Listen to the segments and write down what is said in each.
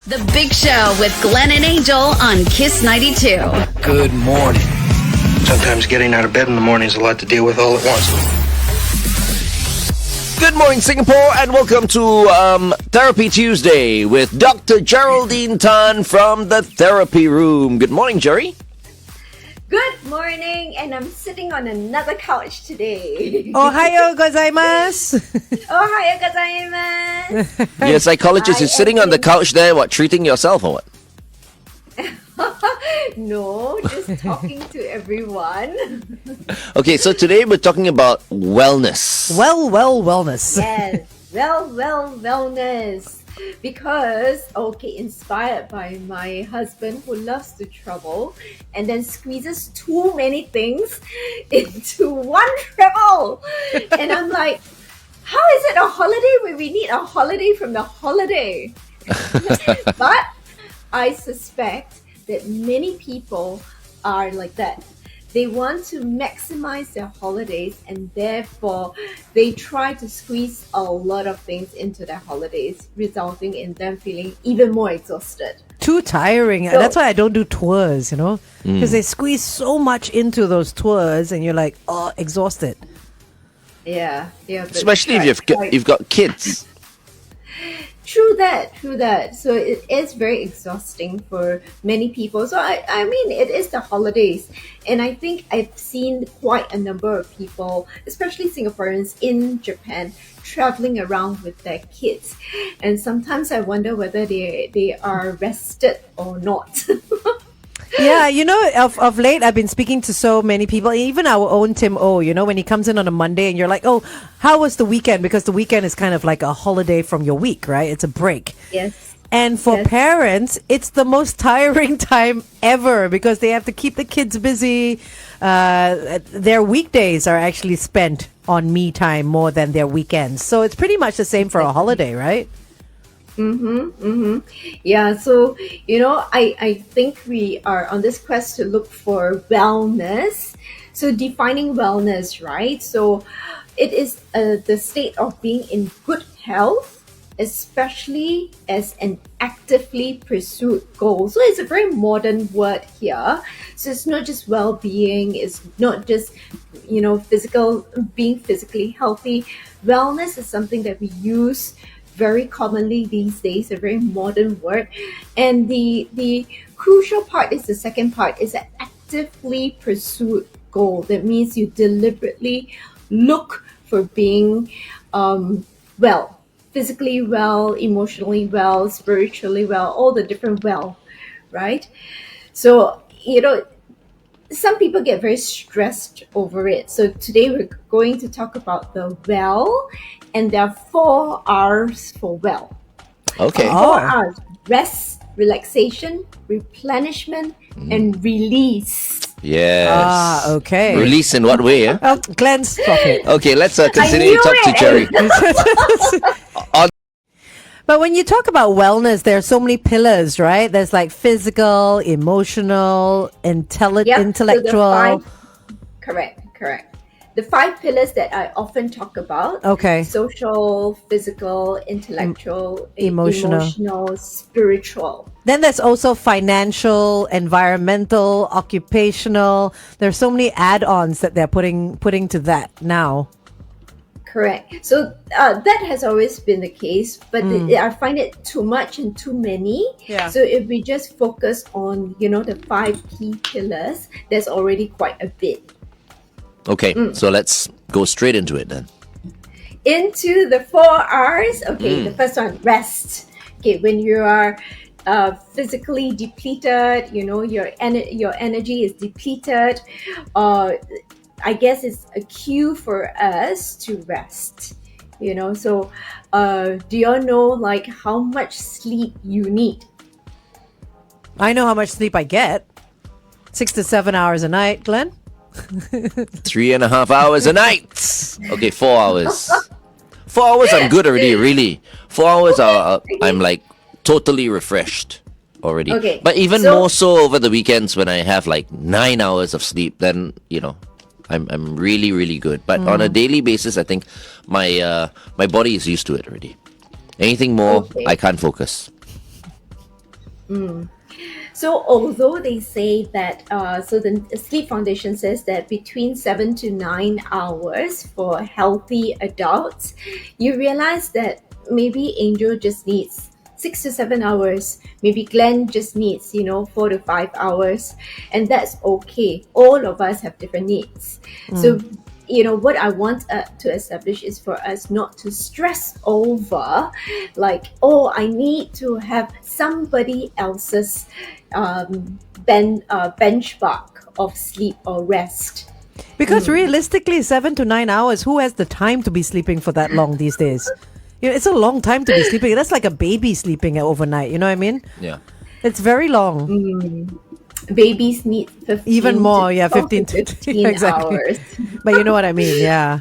The Big Show with Glenn and Angel on Kiss 92. Good morning. Sometimes getting out of bed in the morning is a lot to deal with all at once. Good morning, Singapore, and welcome to Therapy Tuesday with Dr. Geraldine Tan from the Therapy Room. Good morning, Jerry. Good morning, and I'm sitting on another couch today. Ohayo gozaimasu. Ohayo gozaimasu. You're a psychologist. You're sitting on the couch there, what, treating yourself or what? No, just talking to everyone. Okay, so today we're talking about wellness. Wellness. Yes, wellness. Because, inspired by my husband who loves to travel and then squeezes too many things into one travel. And I'm like, how is it a holiday when we need a holiday from the holiday? But I suspect that many people are like that. They want to maximize their holidays, and therefore they try to squeeze a lot of things into their holidays, resulting in them feeling even more exhausted. Too tiring. So, that's why I don't do tours, because they squeeze so much into those tours and you're like, oh, exhausted. Yeah. Especially if you've got kids. True that. So it is very exhausting for many people. So I mean, it is the holidays. And I think I've seen quite a number of people, especially Singaporeans in Japan, traveling around with their kids. And sometimes I wonder whether they are rested or not. Yeah, of late, I've been speaking to so many people, even our own Tim O, when he comes in on a Monday and you're like, oh, how was the weekend? Because the weekend is kind of like a holiday from your week, right? It's a break. Yes. And for parents, it's the most tiring time ever because they have to keep the kids busy. Their weekdays are actually spent on me time more than their weekends. So it's pretty much the same for a holiday, right? Yeah, so, I think we are on this quest to look for wellness. So defining wellness, right? So it is the state of being in good health, especially as an actively pursued goal. So it's a very modern word here. So it's not just well-being, it's not just, being physically healthy. Wellness is something that we use very commonly these days, a very modern word. And the crucial part is the second part, is an actively pursued goal. That means you deliberately look for being well, physically well, emotionally well, spiritually well, all the different well, right? So, some people get very stressed over it. So today we're going to talk about the well, and there are 4 R's for well. Okay. 4 R's: rest, relaxation, replenishment, and release. Yes. Okay. Release in what way? Oh, Glenn, stop it. Okay, let's continue to talk to Jerry. But when you talk about wellness, there are so many pillars, right? There's like physical, emotional, intellectual. Correct. The 5 pillars that I often talk about. Okay. Social, physical, intellectual, emotional, spiritual. Then there's also financial, environmental, occupational. There's so many add-ons that they're putting to that now. Correct. So that has always been the case, but I find it too much and too many. Yeah. So if we just focus on, the 5 key pillars, there's already quite a bit. Okay, so let's go straight into it then. Into the 4 R's. Okay, the first one, rest. Okay, when you are physically depleted, your energy is depleted. I guess it's a cue for us to rest. So do you all know like how much sleep you need? I know how much sleep I get. 6 to 7 hours a night, Glenn. 3.5 hours a night. Okay, 4 hours. 4 hours, I'm good already, really. 4 hours, I'm like totally refreshed already. Okay, but even more so over the weekends when I have like 9 hours of sleep, then, I'm really, really good. But on a daily basis, I think my body is used to it already. Anything more, I can't focus. So, although they say that, so the Sleep Foundation says that between 7 to 9 hours for healthy adults, you realize that maybe Angel just needs 6 to 7 hours. Maybe Glenn just needs, 4 to 5 hours, and that's okay. All of us have different needs. So, what I want to establish is for us not to stress over, like, oh, I need to have somebody else's benchmark of sleep or rest. Because realistically, 7 to 9 hours, who has the time to be sleeping for that long these days? It's a long time to be sleeping. That's like a baby sleeping overnight. You know what I mean? Yeah. It's very long. Babies need 15 Even more, to 15 to 15 exactly. hours. But you know what I mean? Yeah.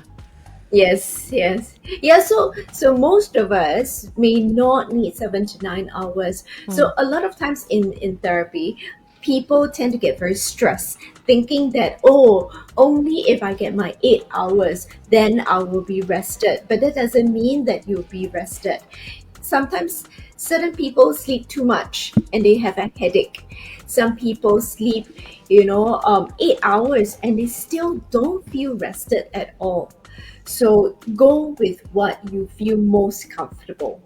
Yes. Yeah, so most of us may not need 7 to 9 hours. So a lot of times in therapy, people tend to get very stressed, thinking that, oh, only if I get my 8 hours, then I will be rested. But that doesn't mean that you'll be rested. Sometimes certain people sleep too much and they have a headache. Some people sleep, 8 hours and they still don't feel rested at all. So go with what you feel most comfortable.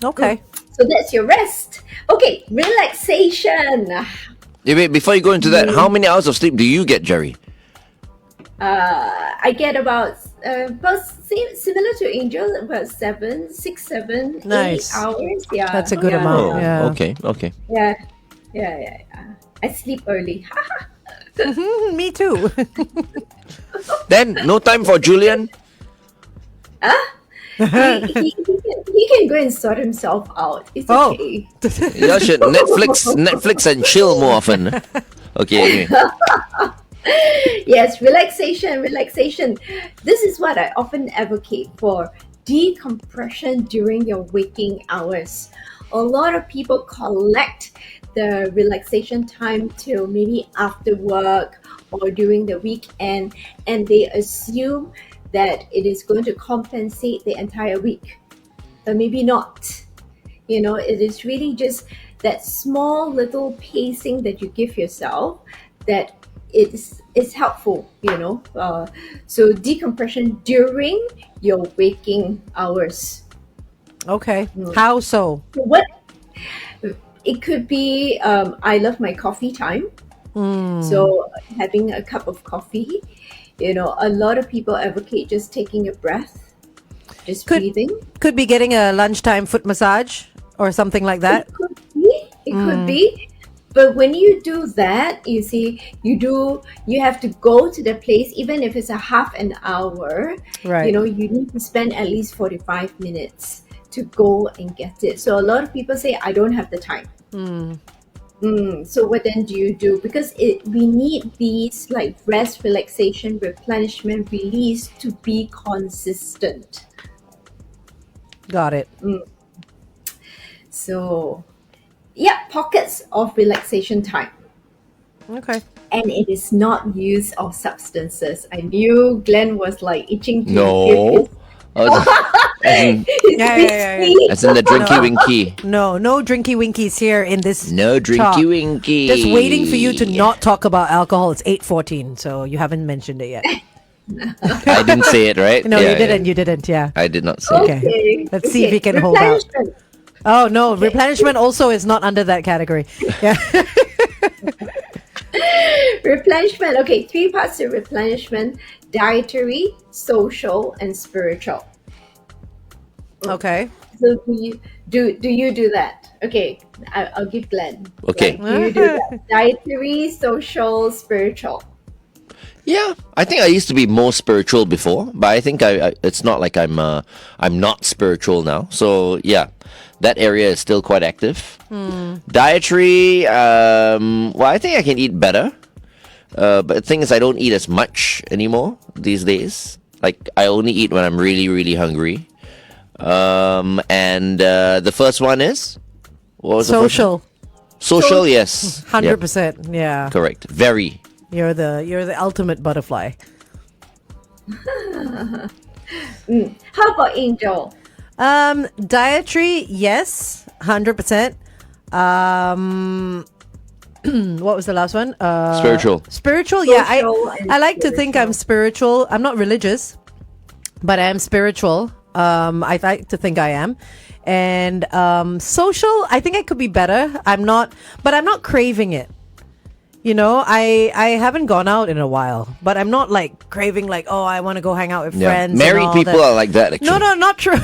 Okay. So that's your rest. Okay, relaxation. Wait, before you go into that, how many hours of sleep do you get, Jerry? I get about similar to Angel, about 7, Nice. 8 hours. Yeah, That's a good yeah, amount. Yeah. Okay. Yeah. I sleep early. Me too. Then, no time for Julian? he can go and sort himself out. It's Oh. okay. You should Netflix and chill more often. Okay, anyway. Yes, relaxation. This is what I often advocate for: decompression during your waking hours. A lot of people collect the relaxation time till maybe after work or during the weekend, and they assume that it is going to compensate the entire week, but maybe not. It is really just that small little pacing that you give yourself that it's helpful. So decompression during your waking hours. Okay. How so? What it could be, I love my coffee time. So having a cup of coffee, a lot of people advocate just taking a breath, just breathing. Could be getting a lunchtime foot massage or something like that. It could be. But when you do that, you see, you have to go to the place, even if it's a half an hour. Right. You need to spend at least 45 minutes to go and get it. So a lot of people say, I don't have the time. So what then do you do? Because we need these like rest, relaxation, replenishment, release to be consistent. Got it. So, yeah, pockets of relaxation time. Okay. And it is not use of substances. I knew Glenn was like itching to No. give As in, his Yeah. as in the drinky winky. No drinky winkies here in this No talk. drinky winky. Just waiting for you to not talk about alcohol. It's 8:14, so you haven't mentioned it yet. I didn't say it, right? No, Yeah, you didn't. You didn't. Yeah. I did not say it. Okay. Let's see if we can hold out. Replenishment. Oh no, replenishment also is not under that category. Yeah. Replenishment. Okay, 3 parts to replenishment: dietary, social, and spiritual. Okay. So do you do that? Okay, I'll give Glenn. Okay. Like, do you do that? Dietary, social, spiritual. Yeah, I think I used to be more spiritual before, but I think it's not like I'm not spiritual now. So yeah, that area is still quite active. Dietary, well, I think I can eat better. But the thing is, I don't eat as much anymore these days. Like I only eat when I'm really, really hungry. And the first one is what was the first one? Social. Social, yes, 100%. Yeah. Yep, correct. Very. You're the ultimate butterfly. How about Angel? Dietary, yes, 100%. What was the last one? Spiritual. Spiritual, yeah. Social and I like to think I'm spiritual. spiritual. I'm not religious, but I am spiritual. I like to think I am. And social, I think I could be better. I'm not craving it. You know, I haven't gone out in a while, but I'm not like craving like, oh, I want to go hang out with friends. and Married all people that. are like that, actually. No, not true.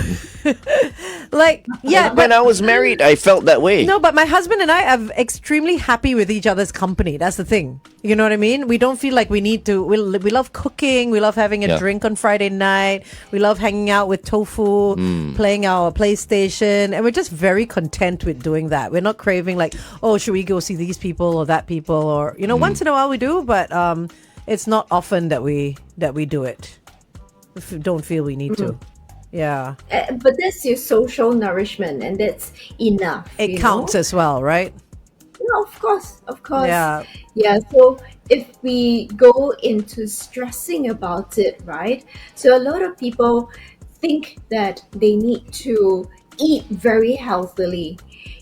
Like, yeah, When I was married, I felt that way. no, but my husband and I are extremely happy with each other's company. That's the thing. You know what I mean? We don't feel like we need to. We love cooking. We love having a Yeah. drink on Friday night. We love hanging out with Tofu, playing our PlayStation. And we're just very content with doing that. We're not craving like, oh, should we go see these people or that people? Or, you know, once in a while we do, but it's not often that we do it. If we don't feel we need to. Yeah. But that's your social nourishment, and that's enough. It counts as well, right? No, of course. Yeah. Yeah. So if we go into stressing about it, right? So a lot of people think that they need to eat very healthily.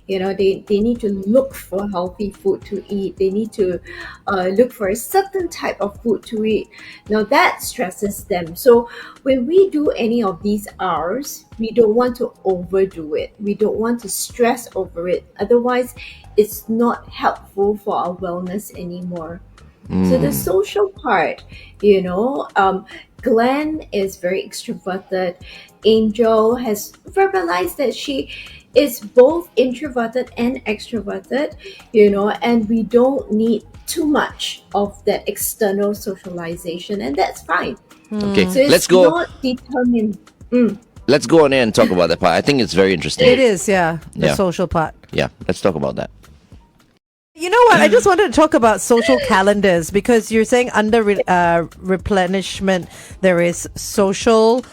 You know, they need to look for healthy food to eat. They need to look for a certain type of food to eat. Now that stresses them. So when we do any of these R's, we don't want to overdo it. We don't want to stress over it. Otherwise, it's not helpful for our wellness anymore. So the social part, you know, Glenn is very extroverted. Angel has verbalized that she is both introverted and extroverted, you know, and we don't need too much of that external socialization, and that's fine. Okay, So it's let's go. not determined. Let's go on air and talk about that part. I think it's very interesting. It is, yeah. The Yeah. social part. Yeah, let's talk about that. You know what? I just wanted to talk about social calendars because you're saying under replenishment there is social,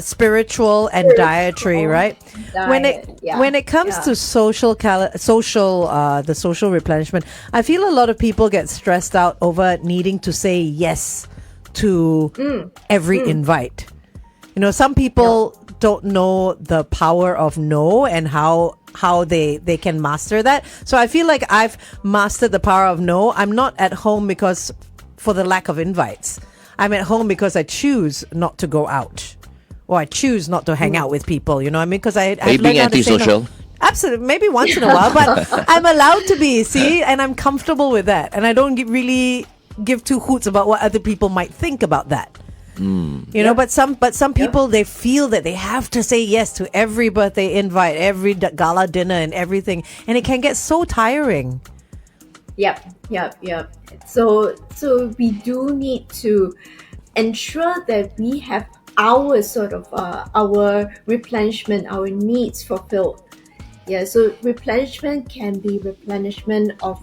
spiritual, and dietary, right? When it comes to the social replenishment, I feel a lot of people get stressed out over needing to say yes to every invite. You know, some people don't know the power of no and how they can master that. So I feel like I've mastered the power of no. I'm not at home because for the lack of invites. I'm at home because I choose not to go out, or I choose not to hang out with people. You know what I mean? Because Are you being antisocial? No. Absolutely, maybe once in a while, but I'm allowed to be. See, and I'm comfortable with that, and I don't really give two hoots about what other people might think about that. You know, but some people, they feel that they have to say yes to every birthday invite, every gala dinner, and everything, and it can get so tiring. Yep. So we do need to ensure that we have our sort of our replenishment, our needs fulfilled. Yeah. So replenishment can be replenishment of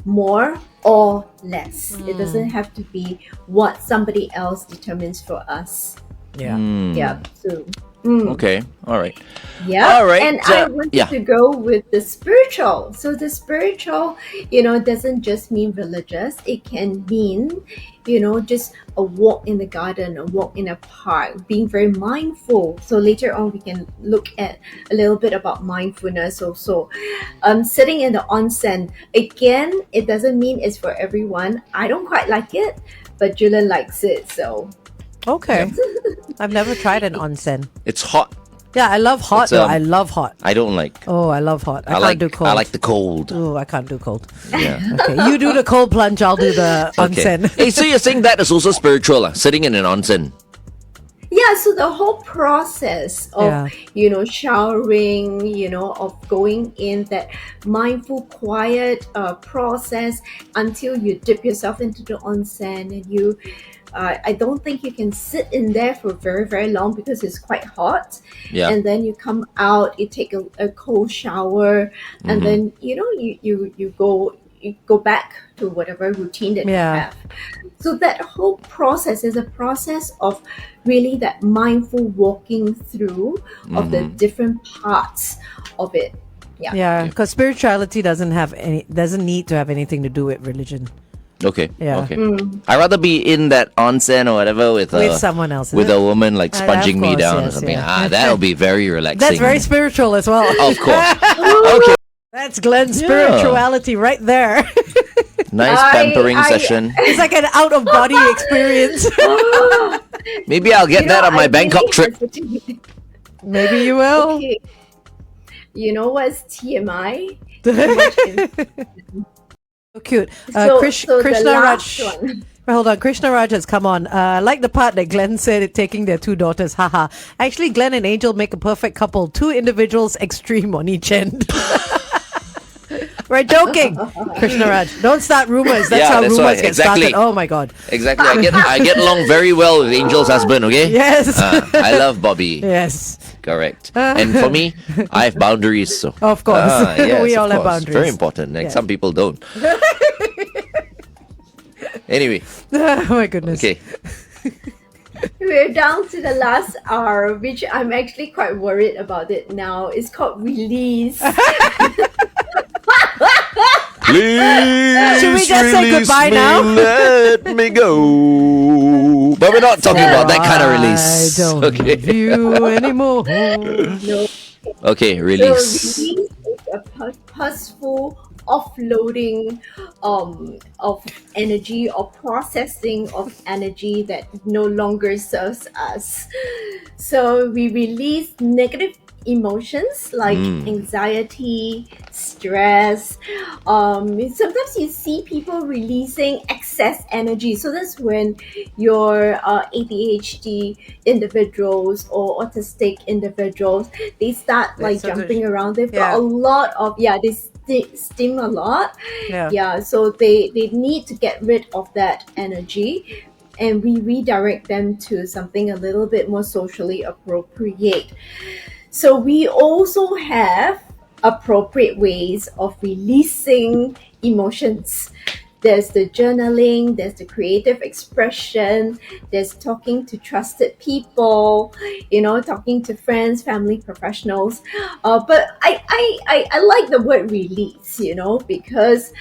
more or less. It doesn't have to be what somebody else determines for us. Yeah. Yeah. So. Okay, all right. Yeah. All right, And I wanted to go with the spiritual. So the spiritual, you know, doesn't just mean religious. It can mean, you know, just a walk in the garden, a walk in a park, being very mindful. So later on, we can look at a little bit about mindfulness also. Sitting in the onsen, again, it doesn't mean it's for everyone. I don't quite like it, but Julian likes it. So Okay. I've never tried an onsen. It's hot. Yeah, I love hot It's, though. I love hot. I don't like. Oh, I love hot. I can't like do cold. I like the cold. Oh, I can't do cold. Yeah. Okay, you do the cold plunge. I'll do the Okay. onsen. Hey, so you're saying that is also spiritual, sitting in an onsen? yeah, so the whole process of, Yeah. you know, showering, you know, of going in that mindful, quiet process until you dip yourself into the onsen, and you, I don't think you can sit in there for very, very long because it's quite hot. Yeah. And then you come out, you take a cold shower, and then, you know, you go back to whatever routine that Yeah. you have. So that whole process is a process of really that mindful walking through of the different parts of it. Yeah. Yeah, because spirituality doesn't need to have anything to do with religion. Okay. Yeah. Okay. I'd rather be in that onsen or whatever with someone else, with is it? a woman like Of sponging me course, down or yes, something. yeah. That'll be very relaxing. That's very spiritual as well. Of course. Okay. That's Glenn's spirituality right there. Nice pampering session. It's like an out of body experience. Maybe I'll get that on my Bangkok trip. Maybe you will. Okay. You know what's TMI? So cute. So the Krishna last Raj. one. Hold on, Krishna Raj has come on. I like the part that Glenn said it taking their 2 daughters. Haha. Actually, Glenn and Angel make a perfect couple. 2 individuals extreme on each end. We're joking, Krishna Raj. Don't start rumors. That's how rumors right. get started. Oh my God. Exactly. I get along very well with Angel's husband, okay? Yes. I love Bobby. Yes. Correct. And for me, I have boundaries. So. Of course. Yes, We of all have course. boundaries. Very important. Like some people don't. Anyway. Oh my goodness. Okay. We're down to the last R, which I'm actually quite worried about it now. It's called release. Please Should we just say release goodbye me, now? Let me go. But we're not talking about that kind of release. I don't Okay. love you anymore. No. Okay, So release. release is a purposeful offloading of energy or processing of energy that no longer serves us. So we release negative emotions like anxiety, stress. Sometimes you see people releasing excess energy. So that's when your ADHD individuals or autistic individuals, they start like jumping around. They've got a lot of, they steam a lot. So they need to get rid of that energy. And we redirect them to something a little bit more socially appropriate. So we also have appropriate ways of releasing emotions. There's the journaling, there's the creative expression, there's talking to trusted people, talking to friends, family, professionals. But I like the word release, because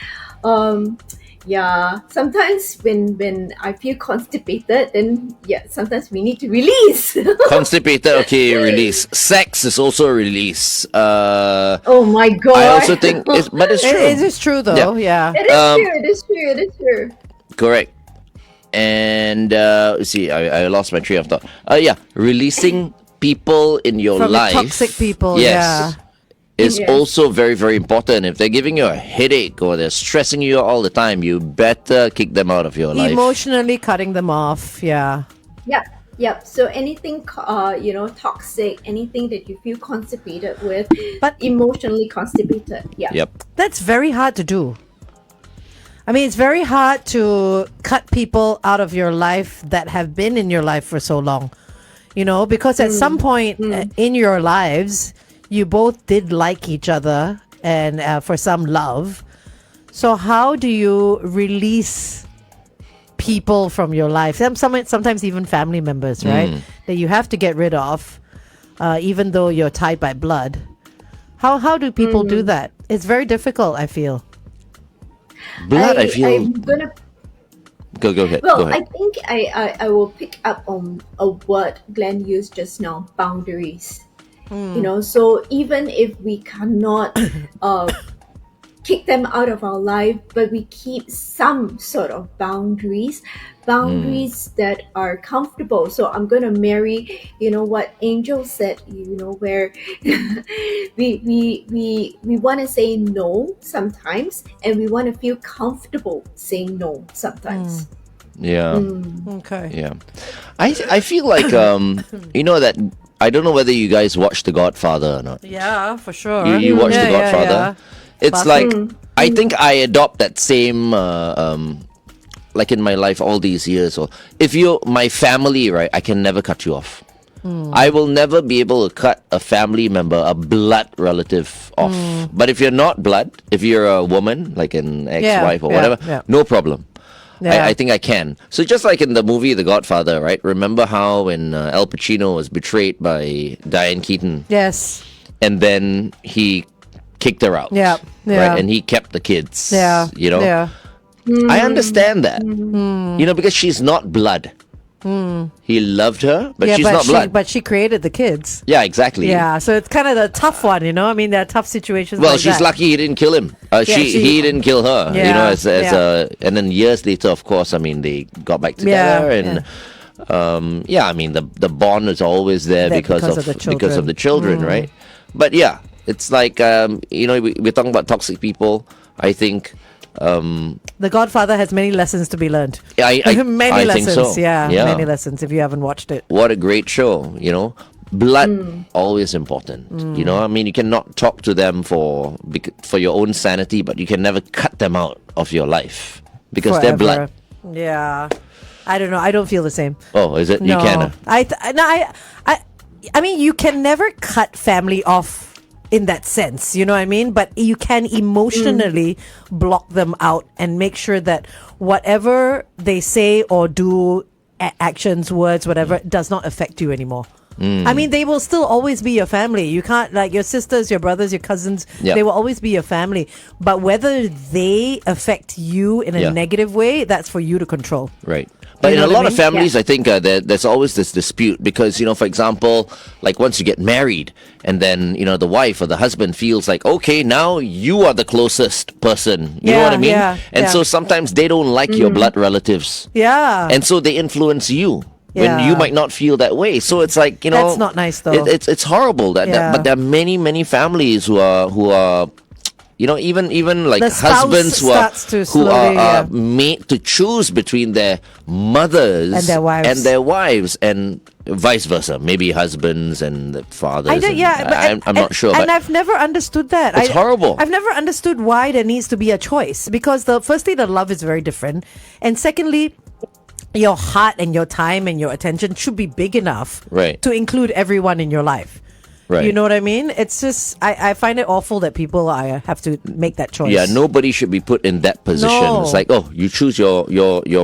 sometimes when I feel constipated, then sometimes we need to release. Constipated, okay, release. Sex is also a release. Oh my God. I also think, but it's true. It is true though, yeah. It is true. Correct. And let's see, I lost my train of thought. Releasing people in your From life. toxic people, is also very, very important. If they're giving you a headache or they're stressing you all the time, you better kick them out of your life. Emotionally cutting them off, Yep. So anything, toxic, anything that you feel constipated with, But- emotionally constipated. Yep. That's very hard to do. I mean, it's very hard to cut people out of your life that have been in your life for so long. Because at some point in your lives, you both did like each other and for some love. So how do you release people from your life? Sometimes even family members, right? That you have to get rid of, even though you're tied by blood. How do people do that? It's very difficult, I feel. Blood, I feel. I'm gonna. Go ahead. Well, go ahead. I think I will pick up on a word Glenn used just now: boundaries. So even if we cannot kick them out of our life, but we keep some sort of boundaries that are comfortable. So I'm going to marry, what Angel said, where we want to say no sometimes, and we want to feel comfortable saying no sometimes. Yeah. Okay. Yeah. I feel like, that I don't know whether you guys watch The Godfather or not. Yeah, for sure. You watch The Godfather? It's like, I think I adopt that same, like in my life all these years. Or if you're my family, right, I can never cut you off. I will never be able to cut a family member, a blood relative off. But if you're not blood, if you're a woman, like an ex-wife or whatever, no problem. I think I can. So just like in the movie The Godfather, right? Remember how when Al Pacino was betrayed by Diane Keaton? Yes. And then he kicked her out. Yeah. Right? And he kept the kids. Yeah. I understand that. Because she's not blood. He loved her, but she's but not blood. But she created the kids. Yeah, exactly. Yeah, so it's kind of the tough one, you know. I mean, there are tough situations. Well, like she's that. lucky he didn't kill him. He didn't kill her. You know, and then years later, of course, I mean, they got back together, I mean, the bond is always there because of the children, right? But yeah, it's like we're talking about toxic people. I think The Godfather has many lessons to be learned. Many lessons. think so. Yeah, many lessons if you haven't watched it. What a great show, Blood always important. I mean, you cannot talk to them for your own sanity, but you can never cut them out of your life because they're blood. Yeah, I don't know. I don't feel the same. Oh, is it? No. You can. I mean, you can never cut family off in that sense, you know what I mean? But you can emotionally block them out and make sure that whatever they say or do, actions, words, whatever, does not affect you anymore. I mean, they will still always be your family. You can't, like your sisters, your brothers, your cousins, they will always be your family. But whether they affect you in a negative way, that's for you to control. Right. But in a lot of families, I think there's always this dispute because, for example, like once you get married and then, the wife or the husband feels like, okay, now you are the closest person. You know what I mean? And so sometimes they don't like your blood relatives. Yeah. And so they influence you. When you might not feel that way, so it's like that's not nice though. It's horrible but there are many families who are even like husbands who are made to choose between their mothers and their wives and vice versa. Maybe husbands and the fathers. I'm not sure. And but I've never understood that. It's horrible. I've never understood why there needs to be a choice because firstly, the love is very different, and secondly, your heart and your time and your attention should be big enough to include everyone in your life. Right. You know what I mean? It's just, I find it awful that people have to make that choice. Yeah, nobody should be put in that position. No. It's like, oh, you choose your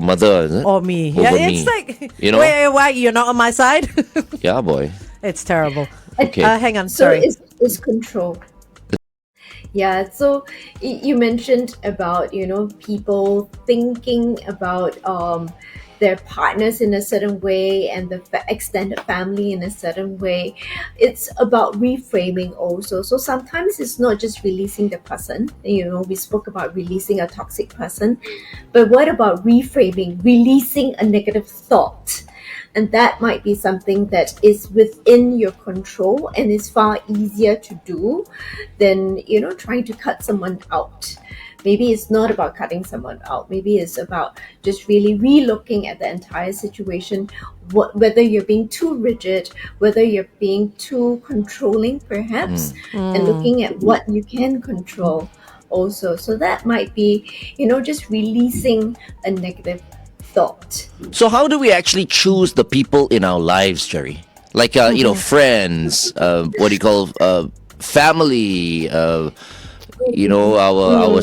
mother, is it? Or me. Over It's me. like, wait, why? You're not on my side? Yeah, boy. It's terrible. Okay. Hang on, So sorry. it's control. Yeah, so you mentioned about, people thinking about their partners in a certain way and the extended family in a certain way. It's about reframing also. So sometimes it's not just releasing the person. We spoke about releasing a toxic person, but what about reframing, releasing a negative thought? And that might be something that is within your control and is far easier to do than, trying to cut someone out. Maybe it's not about cutting someone out. Maybe it's about just really re-looking at the entire situation, whether you're being too rigid, whether you're being too controlling perhaps, and looking at what you can control also. So that might be, just releasing a negative thought. So how do we actually choose the people in our lives, Jerry? Like, friends, what do you call, family, our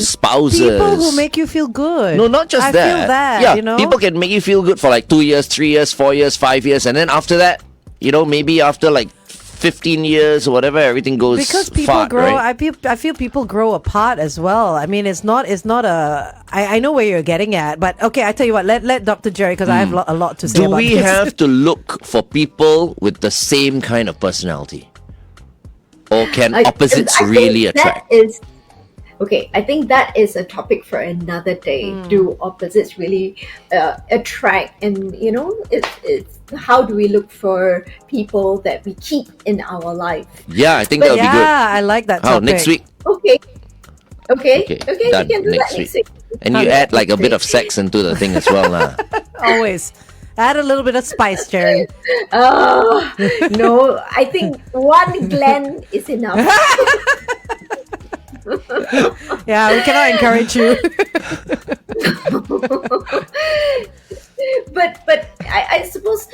spouses. People who make you feel good. No, not just I that. feel that, Yeah, people can make you feel good for like 2 years, 3 years, 4 years, 5 years, and then after that, maybe after like 15 years or whatever, everything goes because people fart, grow. right? I feel people grow apart as well. I mean, it's not a. I know where you're getting at, but okay, I tell you what. Let Dr. Jerry, because I have a lot to say Do about we this. have to look for people with the same kind of personality, or can opposites really attract? I think that is a topic for another day. Do opposites really attract? And it's how do we look for people that we keep in our life? Yeah, I think that would be good. Yeah, I like that topic. Next week. Okay. We Done. can do Next that week. next week. And you add like a bit of sex into the thing as well, lah. Always. Add a little bit of spice, Jerry. No, I think one Glenn is enough. Yeah, we cannot encourage you. but I suppose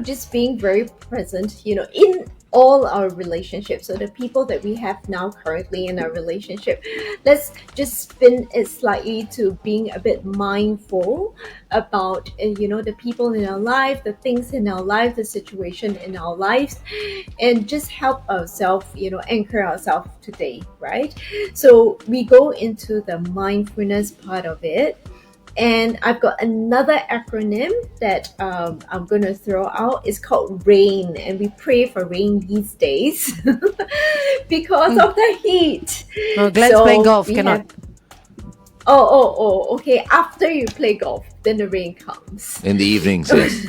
just being very present in all our relationships. So the people that we have now currently in our relationship, let's just spin it slightly to being a bit mindful about the people in our life, the things in our life, the situation in our lives, and just help ourselves anchor ourselves today, right? So we go into the mindfulness part of it. And I've got another acronym that I'm going to throw out. It's called RAIN, and we pray for rain these days because of the heat. Oh, Glenn's playing golf. we Cannot. have- okay. After you play golf, then the rain comes In the evenings, yes.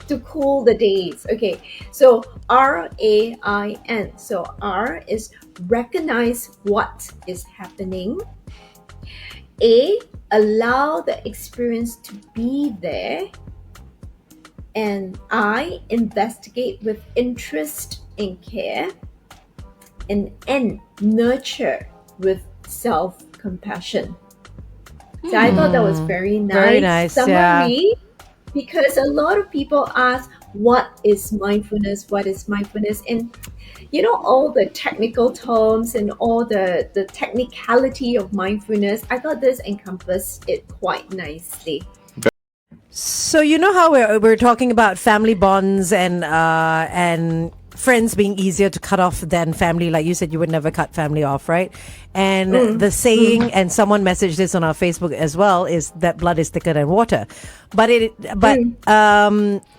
to cool the days. Okay, so RAIN. So R is recognize what is happening. A, allow the experience to be there. And I, investigate with interest and care. And N, nurture with self-compassion. So I thought that was very nice. Very nice, summary, because a lot of people ask, what is mindfulness? What is mindfulness? And all the technical terms and all the technicality of mindfulness, I thought this encompassed it quite nicely. So you know how we're talking about family bonds and friends being easier to cut off than family. Like you said, you would never cut family off, right? And the saying, and someone messaged this on our Facebook as well, is that blood is thicker than water. But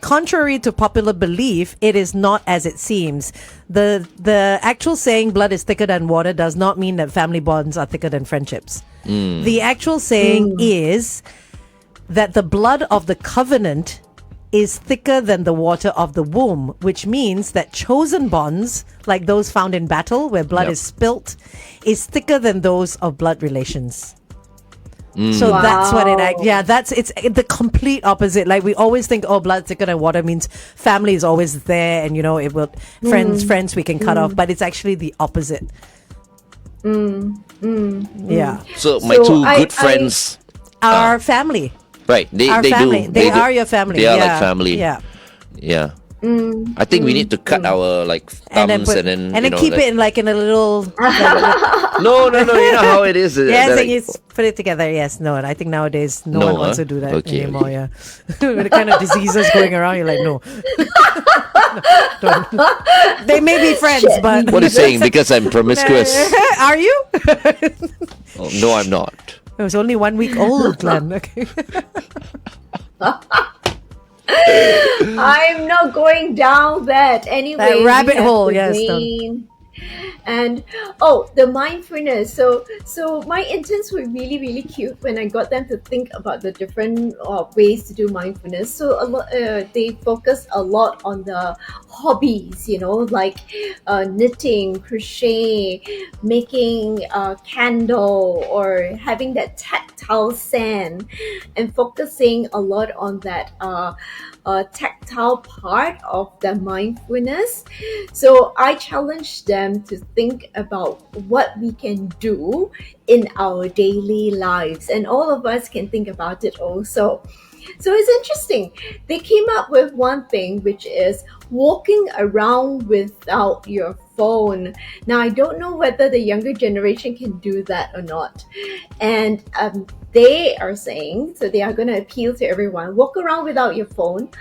contrary to popular belief, it is not as it seems. The actual saying blood is thicker than water does not mean that family bonds are thicker than friendships. The actual saying is that the blood of the covenant is thicker than the water of the womb, which means that chosen bonds, like those found in battle where blood is spilt, is thicker than those of blood relations. So that's what it's the complete opposite. Like we always think, oh, blood thicker than water means family is always there, and it will friends we can cut off, but it's actually the opposite. Yeah, So my two good friends, our family. right? They family. do. They do. are your family. They are Yeah. like family. Yeah. Yeah. I think we need to cut our thumbs and then keep it in a little. No. You know how it is. Yes, like- and you put it together. Yes, no. I think nowadays no one wants to do that Okay, anymore. okay. Yeah, with the kind of diseases going around, you're like, no. Don't. They may be friends, but What are you saying? Because I'm promiscuous? Are you? Oh, no, I'm not. It was only 1 week old, Glenn. Okay. I'm not going down that anyway. That rabbit we have hole, the yes, rain. And the mindfulness. So my interns were really, really cute when I got them to think about the different ways to do mindfulness. So they focus a lot on the hobbies, like knitting, crochet, making a candle, or having that tactile sand, and focusing a lot on that tactile part of the mindfulness. So I challenged them to think about what we can do in our daily lives, and all of us can think about it also. So it's interesting. They came up with one thing, which is walking around without your phone. Now, I don't know whether the younger generation can do that or not. And they are saying, so they are going to appeal to everyone, walk around without your phone,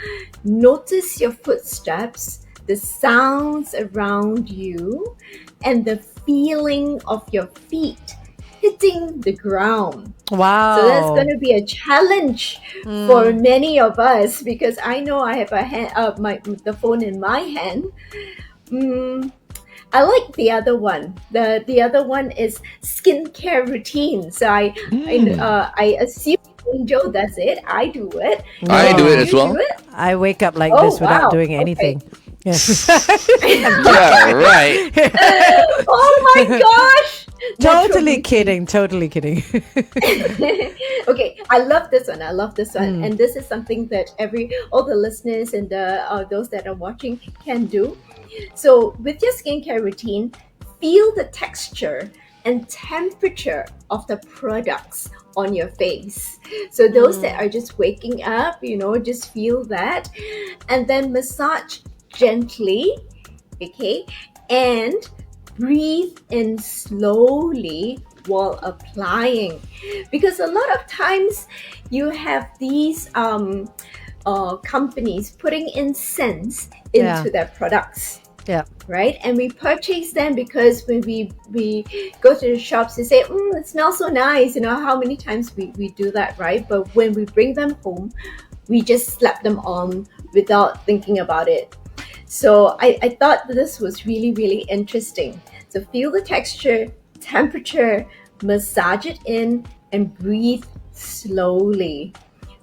notice your footsteps, the sounds around you, and the feeling of your feet hitting the ground. Wow. So that's going to be a challenge for many of us, because I know I have the phone in my hand. I like the other one. The other one is skincare routine. So I assume Angel does it. I do it. I do it as You well. do it? I wake up like Oh, this without wow. doing Okay. anything. Yes. Yeah, right. Oh my gosh! Totally kidding. Okay. Okay, I love this one. And this is something that all the listeners and those that are watching can do. So with your skincare routine, feel the texture and temperature of the products on your face. So those that are just waking up, just feel that, and then massage gently, okay, and breathe in slowly while applying, because a lot of times you have these companies putting incense into their products. Yeah. right? And we purchase them because when we go to the shops, they say, it smells so nice. You know, how many times we do that, right? But when we bring them home, we just slap them on without thinking about it. So I thought this was really, really interesting. So feel the texture, temperature, massage it in, and breathe slowly.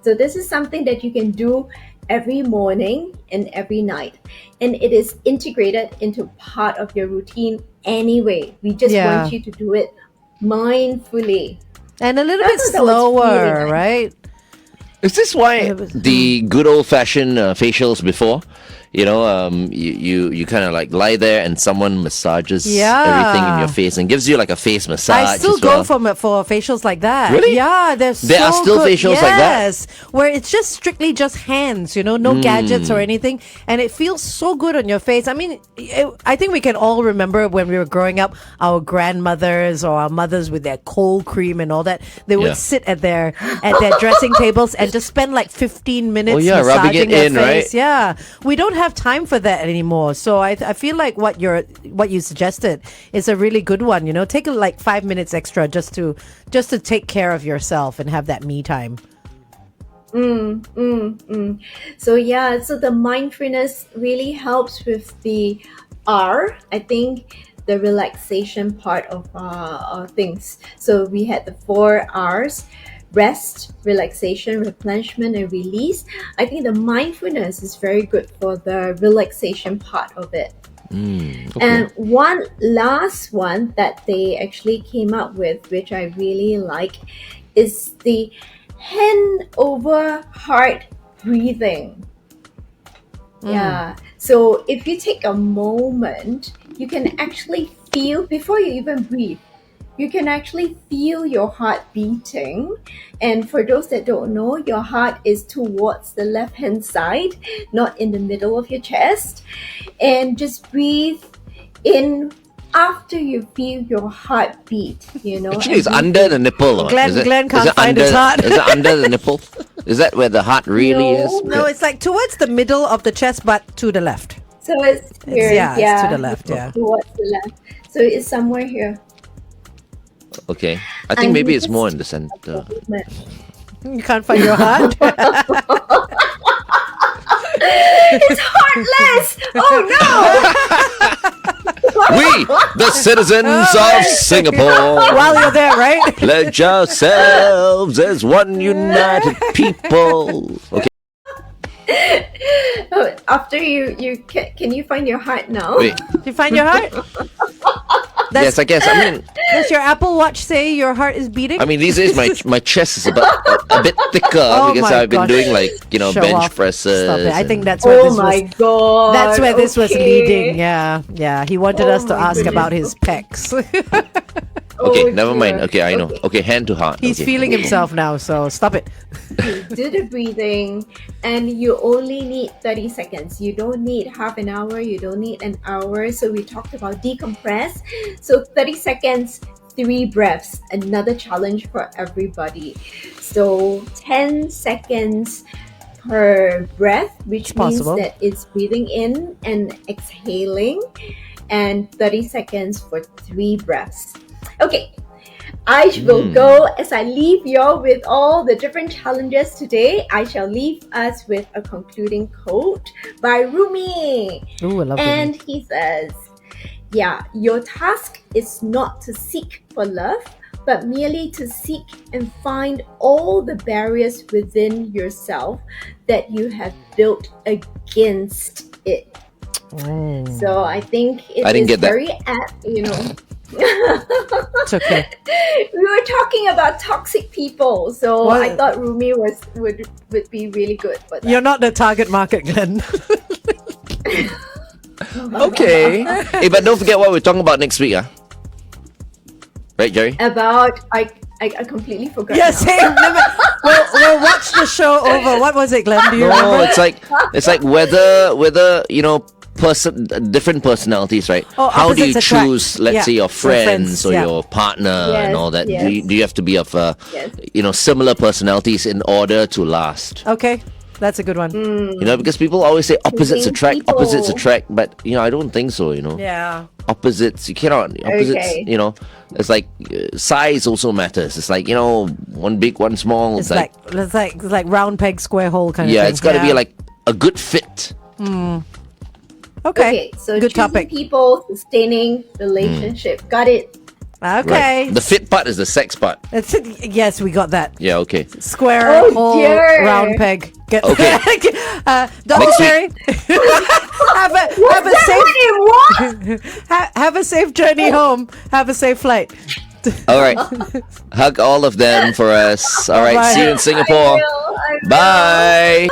So this is something that you can do every morning and every night. And it is integrated into part of your routine anyway. We just want you to do it mindfully. And a little I bit thought that was slower, really nice. right? Is this why the good old-fashioned facials before, you kind of like lie there and someone massages everything in your face and gives you like a face massage? I still as well? go for facials like that. Really? Yeah, There so are still good. facials like that? Yes, where it's just strictly just hands, no gadgets or anything, and it feels so good on your face. I mean, I think we can all remember when we were growing up, our grandmothers or our mothers with their cold cream and all that. They would sit at their dressing tables and just spend like 15 minutes rubbing massaging it their in, face. right? Yeah, we don't have time for that anymore. So I feel like what you suggested is a really good one. Take like 5 minutes extra just to take care of yourself and have that me time. So the mindfulness really helps with the R. I think the relaxation part of things. So we had the 4 R's: rest, relaxation, replenishment, and release. I think the mindfulness is very good for the relaxation part of it. Okay. And one last one that they actually came up with, which I really like, is the hand over heart breathing. Yeah. So if you take a moment, you can actually feel, before you even breathe, you can actually feel your heart beating. And for those that don't know, your heart is towards the left-hand side, not in the middle of your chest. And just breathe in after you feel your heart beat, Actually, it's under the nipple. Glenn can't find his heart. Is it under the nipple? Is that where the heart really is? No, it's like towards the middle of the chest, but to the left. So it's here. It's to the left, yeah. Towards the left. So it's somewhere here. Okay. I think maybe it's more in the center. You can't find your heart? It's heartless! Oh We, the citizens of Singapore, While you're there, right? pledge ourselves as one united people. Okay. no! After can you find your heart now? Wait. Did you find your heart? Yes, I guess. I mean, Does your Apple Watch say your heart is beating? these days my chest is a bit thicker Oh because my I've been gosh. doing like Show bench off. presses. Stop it. I think and- that's where Oh this my was. god! That's where this was Okay. leading. Yeah. He wanted Oh us to my ask goodness. about his pecs. Okay, Oh, never mind. dear. Okay, I know. Okay, hand to heart. He's okay. feeling himself now, so stop it. Do the breathing, and you only need 30 seconds. You don't need half an hour. You don't need an hour. So we talked about decompress. So 30 seconds, 3 breaths. Another challenge for everybody. So 10 seconds per breath, which means possible. that it's breathing in and exhaling, and 30 seconds for 3 breaths. Okay, I will go as I leave you all with all the different challenges today. I shall leave us with a concluding quote by Rumi. Ooh, I love And he says, your task is not to seek for love, but merely to seek and find all the barriers within yourself that you have built against it. So I think I didn't get that. very apt, It's okay. We were talking about toxic people, so Well- I thought Rumi would be really good for that. You're not the target market, Glenn. Okay. Hey, but don't forget what we're talking about next week, right, Jerry? About I completely forgot. Yes, now. hey, we'll watch the show over. What was it, Glenn? Do you No, remember? it's like whether different personalities, right? Oh, How do you opposites attract. choose, let's Yeah, say, your your friends friends, or yeah. your partner Yes, and all that? yes. Do you have to be of Yes. similar personalities in order to last? Okay. That's a good one. You know, because people always say opposites Choosing attract, but I don't think so. Yeah. Opposites, you cannot. Opposites, Okay. it's like size also matters. It's like one big, one small. It's like round peg, square hole kind of thing. yeah, it's got to be like a good fit. Okay. So good choosing topic. people, sustaining relationship. Got it. Okay. Right. The fit part is the sex part. Yes, we got that. Yeah, okay. Square Oh, hole, dear. round peg. Okay. Dr. Next Terry, have a safe have a safe journey home. Have a safe flight. All right. Hug all of them for us. All right. Bye. See you in Singapore. I will. Bye.